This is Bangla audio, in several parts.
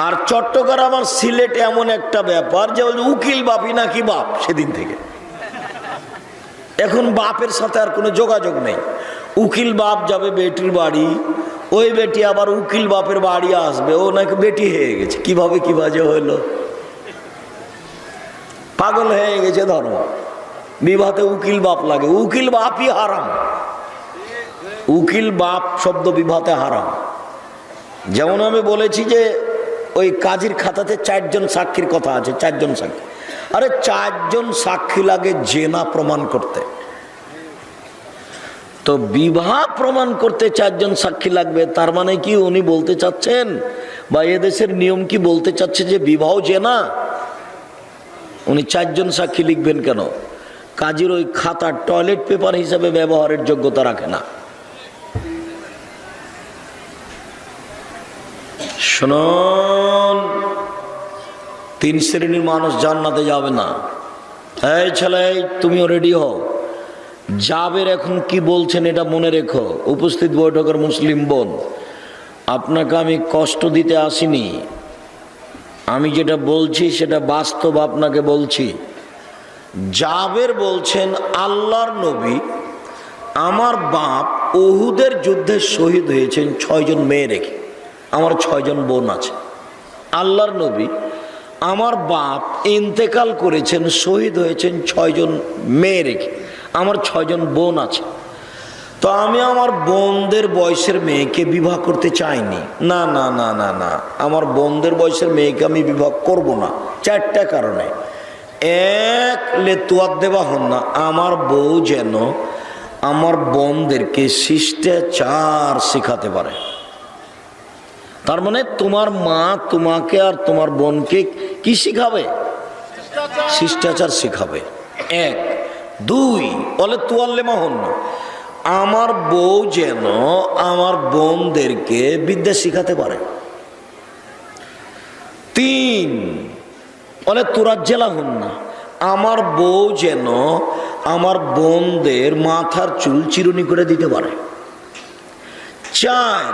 আর চট্টগ্রাম আর সিলেটে এমন একটা ব্যাপার যে উকিল বাপি নাকি বাপ সেদিন থেকে। এখন বাপের সাথে আর কোনো যোগাযোগ নেই। উকিল বাপ যাবে বেটির বাড়ি, ওই বেটি আবার উকিল বাপের বাড়ি আসবে, ও নাকি বেটি হয়ে গেছে। কিভাবে কি বাজে হইলো, পাগল হয়ে গেছে ধর্ম। বিবাহতে উকিল বাপ লাগে, উকিল বাপই হারাম। উকিল বাপ শব্দ বিবাহতে হারাম। যেমন আমি বলেছি যে ওই কাজীর খাতাতে 4 জন সাক্ষীর কথা আছে, 4 জন সাক্ষী। আরে 4 জন সাক্ষী লাগে জেনা প্রমাণ করতে, তো বিবাহ প্রমাণ করতে 4 জন সাক্ষী লাগবে। তার মানে কি উনি বলতে চাচ্ছেন বা এদেশের নিয়ম কি বলতে চাচ্ছে যে বিবাহ জেনা? উনি 4 জন সাক্ষী লিখবেন কেন? কাজীর ওই খাতা টয়লেট পেপার হিসাবে ব্যবহারের যোগ্যতা রাখে না। শুনুন, 3 শ্রেণীর মানুষ জান্নাতে যাবে না। এই ছেলে, তুমিও রেডি হও। জাবের এখন কি বলছেন এটা মনে রেখো। উপস্থিত বৈঠকের মুসলিম বোন, আপনাকে আমি কষ্ট দিতে আসিনি। আমি যেটা বলছি সেটা বাস্তব আপনাকে বলছি। জাবের বলছেন, আল্লাহর নবী আমার বাপ উহুদের যুদ্ধে শহীদ হয়েছেন 6 জন মেয়ে রেখে, আমার 6 জন বোন আছে। আল্লাহর নবী আমার বাপ ইন্তেকাল করেছেন, শহীদ হয়েছেন 6 জন মেয়ে রেখে, আমার 6 জন বোন আছে। তো আমি আমার বোনদের বয়সের মেয়েকে বিবাহ করতে চাইনি। না না না না না, আমার বোনদের বয়সের মেয়েকে আমি বিবাহ করব না। 4টা কারণে। এক, লেতুয়াত দেওয়া হন না, আমার বউ যেন আমার বোনদেরকে শিষ্টাচার শিখাতে পারে। তার মানে তোমার মা তোমাকে আর তোমার বোনকে কি শিখাবে? শিষ্টাচার শিখাবে। 1। 2, বলে তুয়াল্লেমা হন না, আমার বউ যেন আমার বোনদেরকে বিদ্যা শিখাতে পারে। 3, বলে তুরাজ্জেলা হন না, আমার বউ যেন আমার বোনদের মাথার চুল চিরুনি করে দিতে পারে। 4,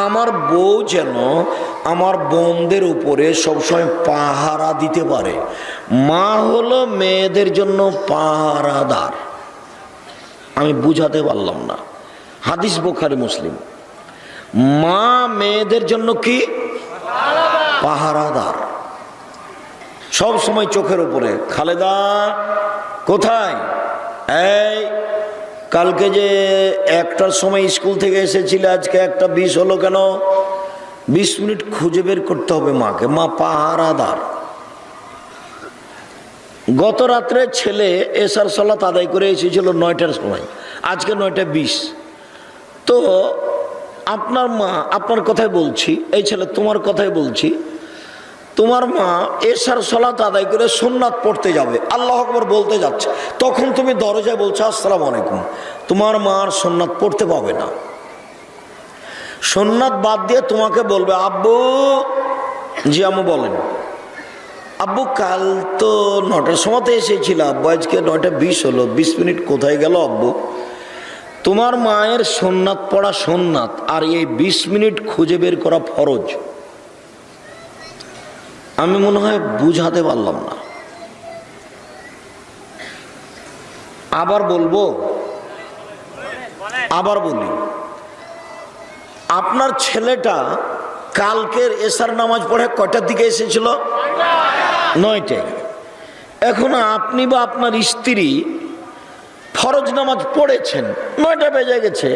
আমার বউ যেন আমার বোনদের উপরে সবসময় পাহারা দিতে পারে। মা হলো মেয়েদের জন্য পাহারাদার। আমি বুঝাতে পারলাম না, হাদিস বুখারী মুসলিম। মা মেয়েদের জন্য কি? পাহারাদার। সব সময় চোখের উপরে। খালেদা কোথায়? এই কালকে যে 1টার সময় স্কুল থেকে এসেছিলে, আজকে 1:20 হলো কেন? 20 মিনিট খুঁজে বের করতে হবে মাকে। মা পাহারাদার। গত রাত্রে ছেলে এশার সালাত আদায় করে এসেছিল 9টার সময়, আজকে 9:20। তো আপনার মা, আপনার কথাই বলছি, এই ছেলে তোমার কথাই বলছি, তোমার মা এশার সালাত আদায় করে সুন্নাত পড়তে যাবে, আল্লাহু আকবার বলতে যাচ্ছে, তখন তুমি দরজায় বলছো আসসালামু আলাইকুম। তোমার মা আর সুন্নাত পড়তে পাবে না। সুন্নাত বাদ দিয়ে তোমাকে বলবে আব্বু। জি আম্মু বলেন। আব্বু কাল তো 9টার সময়তে এসেছিল আব্বু, আজকে 9:20 হলো, 20 মিনিট কোথায় গেল আব্বু? তোমার মায়ের সুন্নাত পড়া সুন্নাত, আর এই 20 মিনিট খুঁজে বের করা ফরজ। আমি মনে হয় বুঝাতে পারলাম না। আবার বলবো, আবার বলি, আপনার ছেলেটা কালকের এশার নামাজ পড়ে কয়টার দিকে এসেছিল? 9টায়। এখন আপনি বা আপনার স্ত্রী ফরজ নামাজ পড়েছেন, 9টা বেজে গেছে,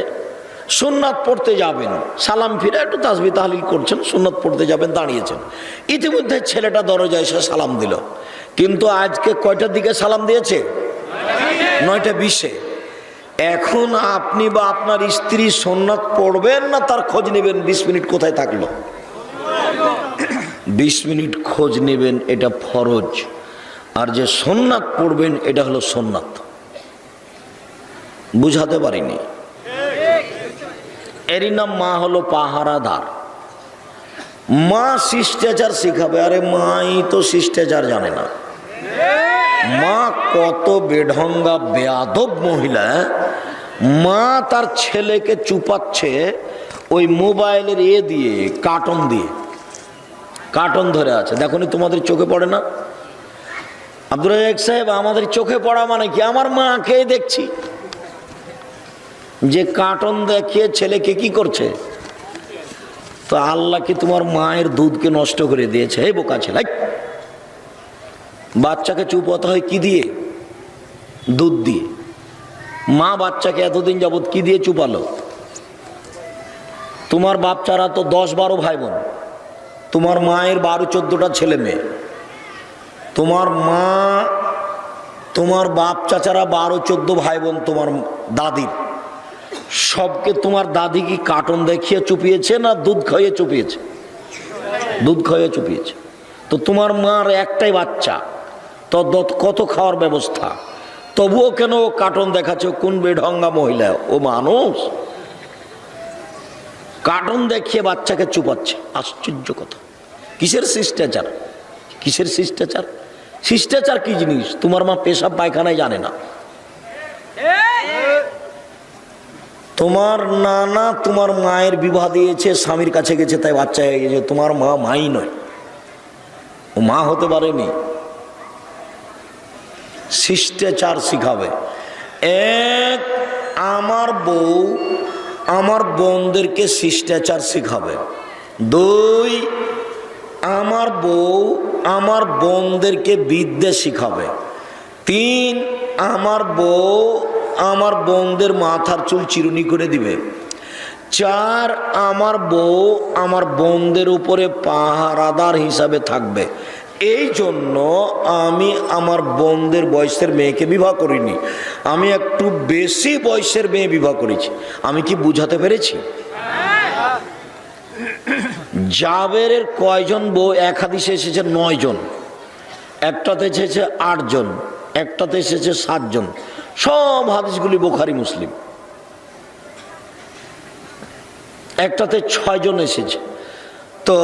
সুন্নাত পড়তে যাবেন, সালাম ফিরে একটু তাসবিহ তাহলিল করছেন, সুন্নাত পড়তে যাবেন, দাঁড়িয়েছেন। ইতিমধ্যে ছেলেটা দরজায় এসে সালাম দিল, কিন্তু আজকে কয়টার দিকে সালাম দিয়েছে? 9:20-এ। এখন আপনি বা আপনার স্ত্রী সুন্নাত পড়বেন না তার খোঁজ নেবেন 20 মিনিট কোথায় থাকলো? 20 মিনিট খোঁজ নেবেন, এটা ফরজ। আর যে সুন্নাত পড়বেন এটা হলো সুন্নাত। বুঝাতে পারিনি? এরই নাম মা হলো পাহারাদার। মা শিষ্টাচার শিখাবে। আরে মাই তো শিষ্টাচার জানে না। মা কত বেঢঙ্গা বেয়াদব মহিলা। মা তার ছেলেকে চুপাচ্ছে, ওই মোবাইলের দিয়ে কার্টন ধরে আছে। দেখো নি তোমাদের চোখে পড়ে না? আব্দুর রাজ্জাক সাহেব, আমাদের চোখে পড়া মানে কি? আমার মাকে দেখছি যে কার্টন দেখিয়ে ছেলেকে কি করছে। তো আল্লাহ কি তোমার মায়ের দুধকে নষ্ট করে দিয়েছে? এই বোকা ছেলে, বাচ্চাকে চুপ হতে হয় কি দিয়ে? দুধ দিয়ে। মা বাচ্চাকে এতদিন যাবৎ কি দিয়ে চুপালো? তোমার বাচ্চারা তো 10-12 ভাই বোন, তোমার মায়ের 12-14টা ছেলে মেয়ে। তোমার মা, তোমার বাপ চাচারা 12-14 ভাই বোন, তোমার দাদির সবকে তোমার দাদি কি কার্টন দেখিয়ে চুপিয়েছে না দুধ খাইয়ে চুপিয়েছে? দুধ খাইয়ে চুপিয়েছে। তো তোমার মার একটাই বাচ্চা, তো কত খাওয়ার ব্যবস্থা, তবুও কেন ও কার্টন দেখাচ্ছে? কোন বেঢঙ্গা মহিলা ও? মানুষ কার্টন দেখিয়ে বাচ্চাকে চুপাচ্ছে। আশ্চর্য কথা। কিসের শিষ্টাচার? কিসের শিষ্টাচার? শিষ্টাচার কি জিনিস? তোমার মা পেশাব পায়খানায় জানে না। তোমার নানা তোমার মায়ের বিবাহ দিয়েছে, স্বামীর কাছে গেছে, তাই বাচ্চা হয়ে গেছে। তোমার মা মাই নয়, ও মা হতে পারেনি। শিষ্টাচার শিখাবে। এক, আমার বউ আমার বোনদেরকে শিষ্টাচার শিখাবে। 2, আমার বউ আমার বোনদেরকে বিদ্যা শিখাবে। 3, আমার বউ আমার বোনদের মাথার চুল চিরুনি করে দিবে। 4, আমার বউ আমার বোনদের উপরে পাহারাদার হিসাবে থাকবে। এই জন্য আমি আমার বোনদের বয়সের মেয়েকে বিবাহ করিনি, আমি একটু বেশি বয়সের মেয়ে বিবাহ করেছি। আমি কি বুঝাতে পেরেছি? জাবেরের কয়জন বউ? এক হাদিসে এসেছে 9 জন, একটাতে এসেছে 8 জন, একটাতে এসেছে 7 জন। সব হাদিসগুলি বুখারী মুসলিম। একটাতে 6 জন এসেছে। তো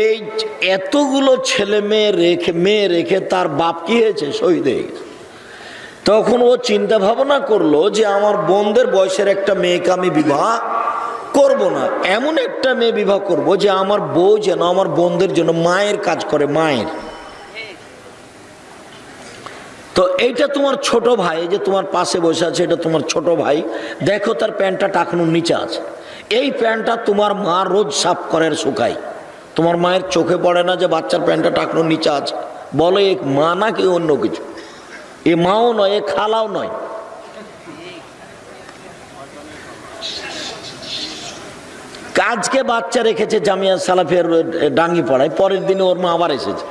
এই এতগুলো ছেলে মেয়ে রেখে তার বাপ কি হয়েছে? শহীদ হয়ে গেছে। তখন ও চিন্তা ভাবনা করলো যে আমার বোনদের বয়সের একটা মেয়েকে আমি বিবাহ করব না, এমন একটা মেয়ে বিবাহ করব যে আমার বউ যেন আমার বোনদের জন্য মায়ের কাজ করে, মায়ের। তো এইটা তোমার ছোট ভাই যে তোমার পাশে বসে আছে, এটা তোমার ছোট ভাই। দেখো তার প্যান্টটা টাকানোর নিচে আছে। এই প্যান্টটা তোমার মা রোজ সাফ করে শুকায়। তোমার মায়ের চোখে পড়ে না যে বাচ্চার প্যান্টটা টাকানোর নিচে আছে? বলে এ মা না কি অন্য কিছু? এ মাও নয়, এ খালাও নয়। আজকে বাচ্চা রেখেছে জামিয়া সালাফিয়ার ডাঙ্গি পড়ায়, পরের দিনে ওর মা আবার এসেছে।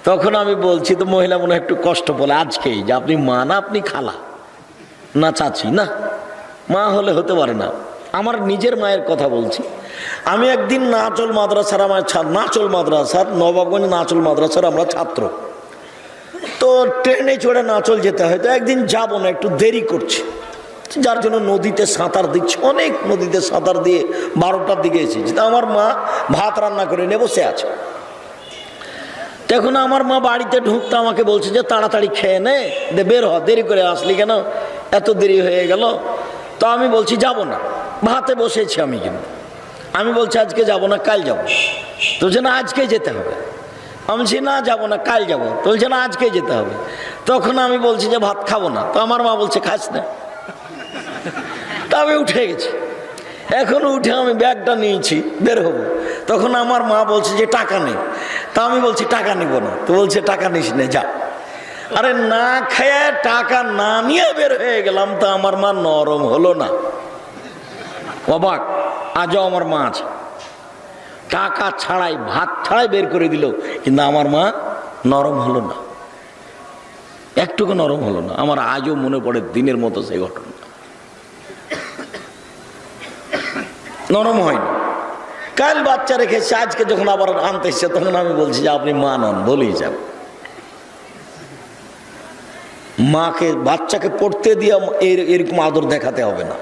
তখন আমি বলছি, তো মহিলা মনে একটু কষ্ট বলে আজকেই, যে আপনি মা না আপনি খালা না চাচি? না, মা হলে হতে পারে না। আমার নিজের মায়ের কথা বলছি। আমি একদিন নাচল মাদ্রাসার, নবাবগঞ্জ নাচল মাদ্রাসার আমরা ছাত্র। তো ট্রেনে চড়ে নাচল যেতে হয়। তো একদিন যাবো না, একটু দেরি করছি, যার জন্য নদীতে সাঁতার দিচ্ছি। অনেক নদীতে সাঁতার দিয়ে 12টার দিকে এসেছি। তা আমার মা ভাত রান্না করে নিয়ে বসে আছে। তখন আমার মা বাড়িতে ঢুকতে আমাকে বলছে যে তাড়াতাড়ি খেয়ে নে, বের হ, দেরি করে আসলি কেন, এত দেরি হয়ে গেল। তো আমি বলছি যাব না, ভাতে বসেছি আমি। কিন্তু আমি বলছি আজকে যাব না, কাল যাব। তো বলছে না আজকে যেতে হবে। আমি বলছি না যাব না, কাল যাব। তো বলছে না আজকে যেতে হবে। তখন আমি বলছি যে ভাত খাবো না। তো আমার মা বলছে খাস না। তা আমি উঠে গেছি। এখন উঠে আমি ব্যাগটা নিয়েছি, বের হবো। তখন আমার মা বলছে যে টাকা নেই। তা আমি বলছি টাকা নিব না। তো বলছে টাকা নিস নে, যা। আরে না খেয়ে টাকা না নিয়ে বের হয়ে গেলাম। তো আমার মা নরম হলো না? অবাক। আজও আমার মা আছে, টাকা ছাড়াই ভাত ছাড়াই বের করে দিল, কিন্তু আমার মা নরম হলো না, একটুকু নরম হলো না। আমার আজও মনে পড়ে দিনের মতো সেই ঘটনা। নরম হয়নি। কাল বাচ্চা রেখেছে, আজকে যখন আবার আনতে এসছে তখন আমি বলছি যে আপনি মা নন, বলেই যাব। মাকে বাচ্চাকে পড়তে দিয়ে এরকম আদর দেখাতে হবে না।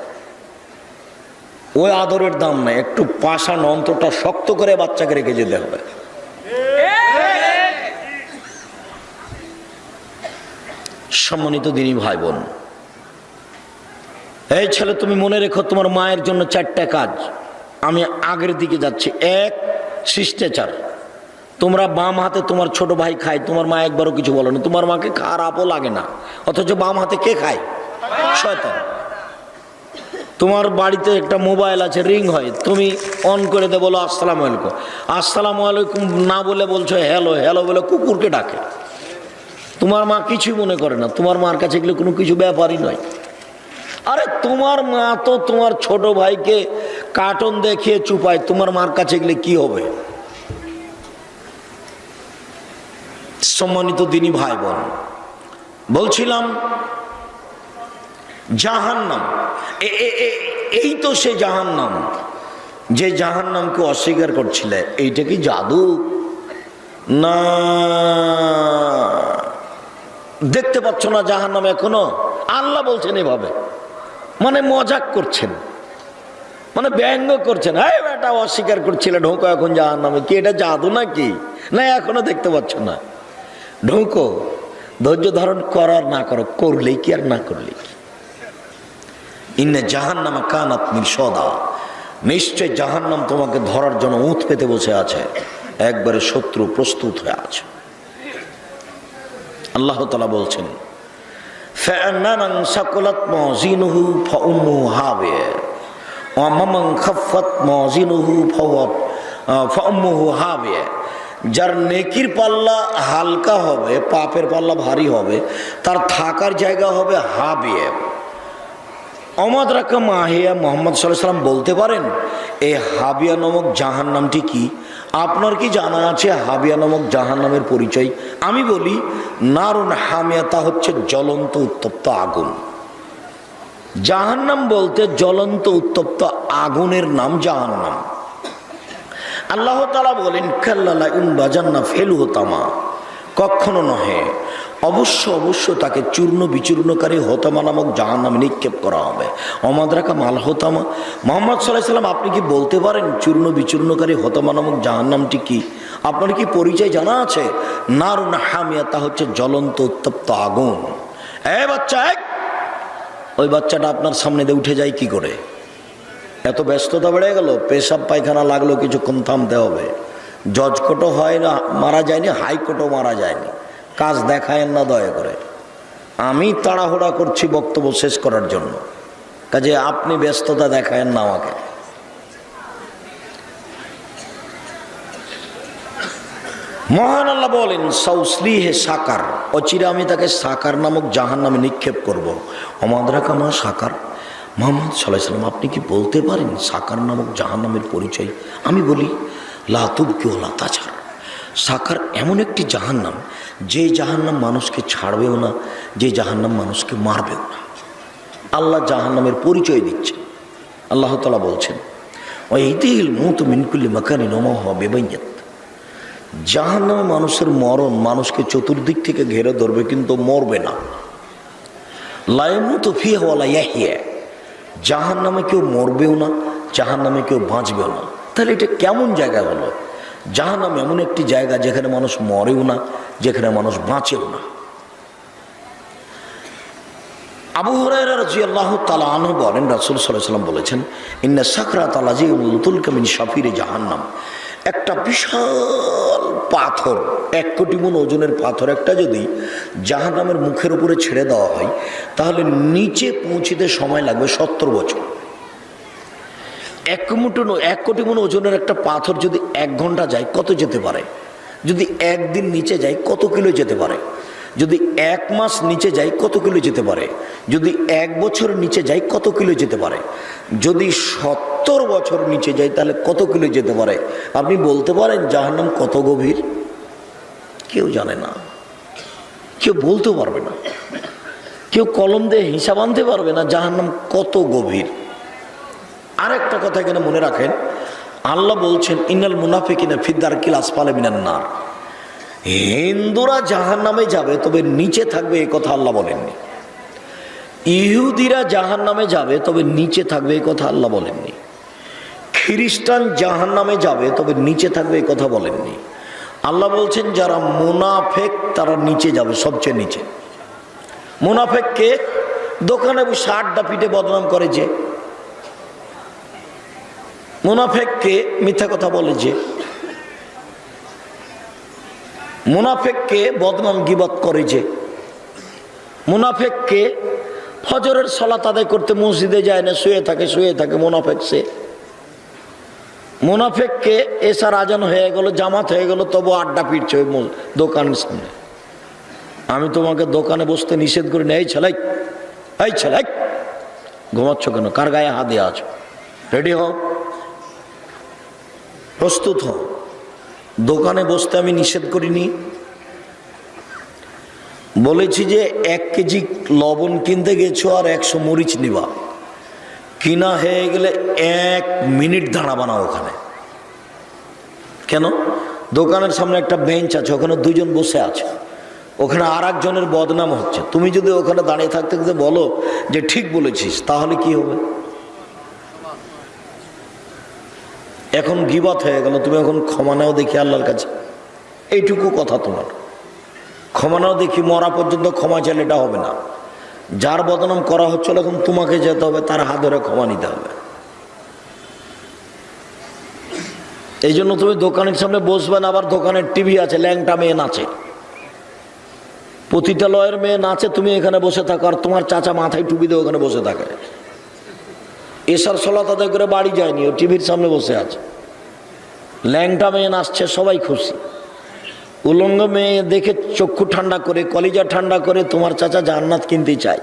ওই আদরের দাম নাই। একটু পাষাণ অন্তরটা শক্ত করে বাচ্চাকে রেখে যেতে হবে। সম্মানিত দিনী ভাই বোন, এই ছেলে তুমি মনে রেখো, তোমার মায়ের জন্য 4টা কাজ। আমি আগের দিকে যাচ্ছি। এক, শিষ্টাচার। তোমরা বাম হাতে তোমার ছোট ভাই খায়, তোমার মা একবারও কিছু বলো না, তোমার মাকে খারাপও লাগে না, অথচ বাম হাতে কে খায়? শয়তান। তোমার বাড়িতে একটা মোবাইল আছে, রিং হয়, তুমি অন করে দে, বলো আসসালামু আলাইকুম। আসসালামু আলাইকুম না বলে বলছো হ্যালো, হ্যালো বলে কুকুরকে ডাকে। তোমার মা কিছুই মনে করে না, তোমার মার কাছে এগুলো কোনো কিছু ব্যাপারই নয়। আরে তোমার মা তো তোমার ছোট ভাইকে কার্টুন দেখিয়ে চুপায়, তোমার মার কাছে গেলে কি হবে? সম্মানিত দিনী ভাই বোন, বলছিলাম জাহান্নাম, এই তো সে জাহান্নাম যে জাহান্নামকে অস্বীকার করছিলে। এইটা কি জাদু? না, দেখতে পাচ্ছ না জাহান্নাম এখনো? আল্লাহ বলছেন এভাবে, মানে মজাক করছেন, মানে ব্যঙ্গ করছেন। হ্যাঁ এটা অস্বীকার করছিলে, ঢোকো এখন জাহান্নামে। কি এটা জাদু নাকি? না, এখনো দেখতে পাচ্ছ না, ঢোকো। ধৈর্য ধারণ করার না করো, করলেই কি আর না করলেই কি। ইন্না জাহান্নামা কানাত মিরসাদা, নিশ্চয় জাহান্নাম তোমাকে ধরার জন্য উঁত পেতে বসে আছে, একবারে শত্রু প্রস্তুত হয়ে আছে। আল্লাহ তাআলা বলছেন ফাআন্নামান সাকুলাত মাযিনুহু ফাউম্মুহু হাবিয়া ওয়া মান খাফফাত মাযিনুহু ফাউম্মুহু হাবিয়া। যার নেকির পাল্লা হালকা হবে, পাপের পাল্লা ভারী হবে, তার থাকার জায়গা হবে হাবিয়া। অমাদ রাকা মাহিয়া, মুহাম্মদ সাল্লাল্লাহু আলাইহি ওয়াসাল্লাম বলতে পারেন এই হাবিয়া নামক জাহান্নামটি কি? আপনার কি জানা আছে হাবিয়া নামক জাহান্নামের পরিচয়? আমি বলি নারুন হামিয়া, তা হচ্ছে জ্বলন্ত উত্তপ্ত আগুন। জাহান্নাম বলতে জ্বলন্ত উত্তপ্ত আগুনের নাম জাহান্নাম। আল্লাহ তাআলা বলেন কাল্লা লা ইউনবাজান্না ফিল হুতামা, কখনো নহে, অবশ্য অবশ্য তাকে চূর্ণ বিচূর্ণকারী হোতামা নামক জাহান্নামে নিক্ষেপ করা হবে। অমাদ্রাকা মাল হোতামা, মুহাম্মদ সাল্লাল্লাহু আলাইহি ওয়াসাল্লাম আপনি কি বলতে পারেন চূর্ণ বিচূর্ণকারী হোতামা নামক জাহান্নামটি কি? আপনার কি পরিচয় জানা আছে? নারুন হামিয়া, তা হচ্ছে জ্বলন্ত উত্তপ্ত আগুন। এ বাচ্চা, ওই বাচ্চাটা আপনার সামনে দিয়ে উঠে যায় কি করে? এত ব্যস্ততা বেড়ে গেল, পেশাব পায়খানা লাগলো, কিছুক্ষণ থামতে হবে। জজ কোর্টও হয় না, মারা যায়নি, হাইকোর্টও মারা যায়নি। কাজ দেখায়েন না দয়া করে, আমি তাড়াহুড়া করছি বক্তব্য শেষ করার জন্য, কাজে আপনি ব্যস্ততা দেখায়েন না আমাকে। মহান আল্লাহ বলেন সাউসলিহে সাকার, অচিরে আমি তাকে সাকার নামক জাহান্নামে নিক্ষেপ করবো। অমাদ্রাকা মা সাকার, মুহাম্মদ সাল্লাল্লাহু আলাইহি ওয়াসাল্লাম আপনি কি বলতে পারেন সাকার নামক জাহান্নামের পরিচয়? আমি বলি লা তুবকি ওয়া লা তাজার। সাকার এমন একটি জাহান্নাম, যে জাহান্নাম মানুষকে ছাড়বেও না, যে জাহান্নাম মানুষকে মারবেও না। আল্লাহ জাহান্নামের পরিচয় দিচ্ছেন। আল্লাহ তাআলা বলছেন ওয়াইদিল মুত মিন কুল্লি মাকানিন ওয়া মা হুয়া বিবাইয়াত। জাহান্নামে মানুষের মরণ মানুষকে চতুর্দিক থেকে ঘিরে ধরবে, কিন্তু মরবে না। লা ইয়ামুতু ফিহা ওয়া লা ইয়াহইয়া, জাহান্নামে কেউ মরবেও না, জাহান্নামে কেউ বাঁচবেও না। তাহলে এটা কেমন জায়গা হলো? জাহান্নাম এমন একটি জায়গা যেখানে মানুষ মরেও না, যেখানে মানুষ বাঁচেও না। আবু হুরায়রা রাদিয়াল্লাহু তাআলা আনহু বলেন রাসূল সাল্লাল্লাহু আলাইহি ওয়াসাল্লাম বলেছেন ইন্না সাকরাতাল লাযীমুল তুলকা মিন শাফিরি জাহান্নাম। একটা বিশাল পাথর, 1 কোটি মণ ওজনের পাথর একটা যদি জাহান্নামের মুখের উপরে ছেড়ে দেওয়া হয়, তাহলে নিচে পৌঁছিতে সময় লাগবে 70 বছর। 1 কোটি মণ ওজনের একটা পাথর যদি 1 ঘন্টা যায় কত যেতে পারে? যদি 1 দিন নিচে যায় কত কিলো যেতে পারে? যদি 1 মাস নিচে যায় কত কিলো যেতে পারে? যদি 1 বছর নিচে যায় কত কিলো যেতে পারে? যদি 70 বছর নিচে যায় তাহলে কত কিলো যেতে পারে? আপনি বলতে পারেন জাহান্নাম কত গভীর? কেউ জানে না, কেউ বলতেও পারবে না, কেউ কলম দিয়ে হিসাব আনতে পারবে না জাহান্নাম কত গভীর। আরেকটা কথা এখানে মনে রাখেন, আল্লাহ বলছেন ইন্নাল মুনাফিকিনা ফি দারকিল আসফালি মিনান নার। হিন্দুরা জাহান্নামে যাবে, তবে নিচে থাকবে, এই কথা আল্লাহ বলেননি। ইহুদিরা জাহান্নামে যাবে, তবে নিচে থাকবে, এই কথা আল্লাহ বলেননি। খ্রিস্টান জাহান্নামে যাবে, তবে নিচে থাকবে, এই কথা বলেননি। আল্লাহ বলছেন যারা মুনাফেক তারা নিচে যাবে, সবচেয়ে নিচে। মুনাফেককে দোকানে বসে আড্ডা পিটে বদনাম করে, যে মুনাফেককে মিথ্যা কথা বলে, যে মুনাফেককে বদনাম গীবত করে, যে মুনাফেককে ফজরের সালাত আদায় করতে মসজিদে যায় না, শুয়ে থাকে মুনাফেক সে। মুনাফেককে এসার আজান হয়ে গেল, জামাত হয়ে গেল, তবু আড্ডা পিটছে ওই দোকানের সামনে। আমি তোমাকে দোকানে বসতে নিষেধ করি না। এই ছেলে ঘুমাচ্ছ কেন? কার গায়ে হাত দিয়ে আছো? রেডি হও, প্রস্তুত হও। দোকানে বসতে আমি নিষেধ করিনি। বলেছি যে 1 কেজি লবণ কিনতে গেছো আর 100 মরিচ নিবা, কিনা হয়ে গেলে 1 মিনিট দাঁড়াবা না ওখানে। কেন? দোকানের সামনে একটা বেঞ্চ আছে, ওখানে 2 জন বসে আছে, ওখানে আর একজনের বদনাম হচ্ছে। তুমি যদি ওখানে দাঁড়িয়ে থাকতে বলো যে ঠিক বলেছিস, তাহলে কি হবে? এখন গীবত হয়ে গেল। তুমি এখন ক্ষমা নাও দেখি আল্লাহর কাছে, এইটুকু কথা তোমার। ক্ষমা নাও দেখি, মরা পর্যন্ত ক্ষমা চাইলে এটা হবে না। যার বদনাম করা হচ্ছিল এখন তোমাকে যেতে হবে, তার হাত ধরে ক্ষমা নিতে হবে। এই জন্য তুমি দোকানের সামনে বসবে না। আবার দোকানের টিভি আছে, ল্যাংটা মেয়ে নাচে, পতিতালয়ের মেয়ে নাচে, তুমি এখানে বসে থাকো, আর তোমার চাচা মাথায় টুপি দিয়ে ওখানে বসে থাকে। এসার সালাত আদায় করে বাড়ি যায়নি, ও টিভির সামনে বসে আছে। ল্যাংটা মেয়ে নাচছে, সবাই খুশি। উলঙ্গ মেয়ে দেখে চক্ষু ঠান্ডা করে, কলিজা ঠান্ডা করে তোমার চাচা জান্নাত কিনতে চায়।